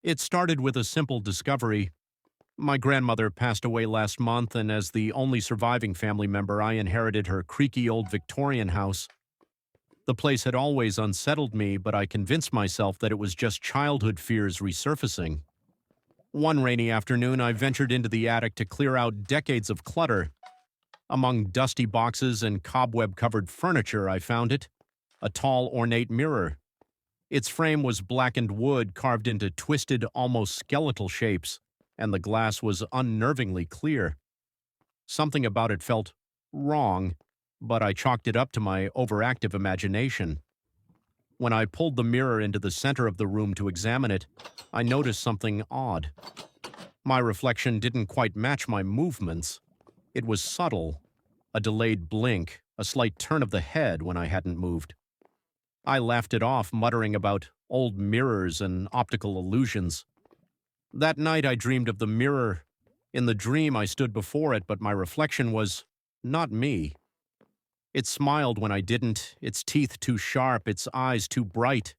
It started with a simple discovery. My grandmother passed away last month, and as the only surviving family member, I inherited her creaky old Victorian house. The place had always unsettled me, but I convinced myself that it was just childhood fears resurfacing. One rainy afternoon, I ventured into the attic to clear out decades of clutter. Among dusty boxes and cobweb covered furniture, I found it a tall, ornate mirror. Its frame was blackened wood carved into twisted, almost skeletal shapes, and the glass was unnervingly clear. Something about it felt wrong, but I chalked it up to my overactive imagination. When I pulled the mirror into the center of the room to examine it, I noticed something odd. My reflection didn't quite match my movements. It was subtle, a delayed blink, a slight turn of the head when I hadn't moved. I laughed it off, muttering about old mirrors and optical illusions. That night I dreamed of the mirror. In the dream I stood before it, but my reflection was not me. It smiled when I didn't, its teeth too sharp, its eyes too bright.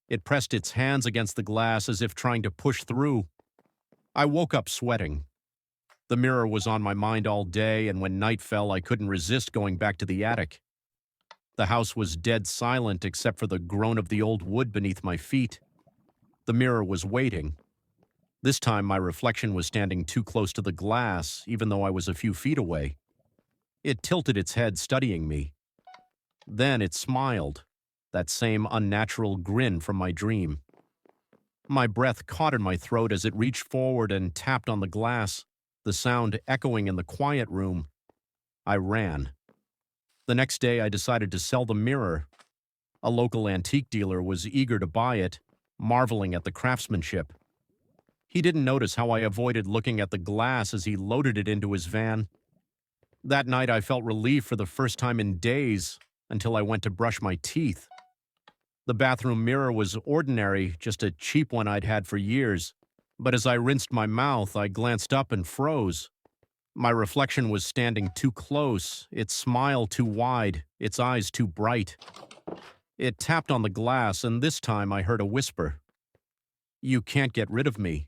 It pressed its hands against the glass as if trying to push through. I woke up sweating. The mirror was on my mind all day, and when night fell, I couldn't resist going back to the attic. The house was dead silent except for the groan of the old wood beneath my feet. The mirror was waiting. This time my reflection was standing too close to the glass, even though I was a few feet away. It tilted its head, studying me. Then it smiled, that same unnatural grin from my dream. My breath caught in my throat as it reached forward and tapped on the glass, the sound echoing in the quiet room. I ran. The next day I decided to sell the mirror. A local antique dealer was eager to buy it, marveling at the craftsmanship. He didn't notice how I avoided looking at the glass as he loaded it into his van. That night I felt relief for the first time in days, until I went to brush my teeth. The bathroom mirror was ordinary, just a cheap one I'd had for years. But as I rinsed my mouth, I glanced up and froze. My reflection was standing too close, its smile too wide, its eyes too bright. It tapped on the glass, and this time I heard a whisper. "You can't get rid of me."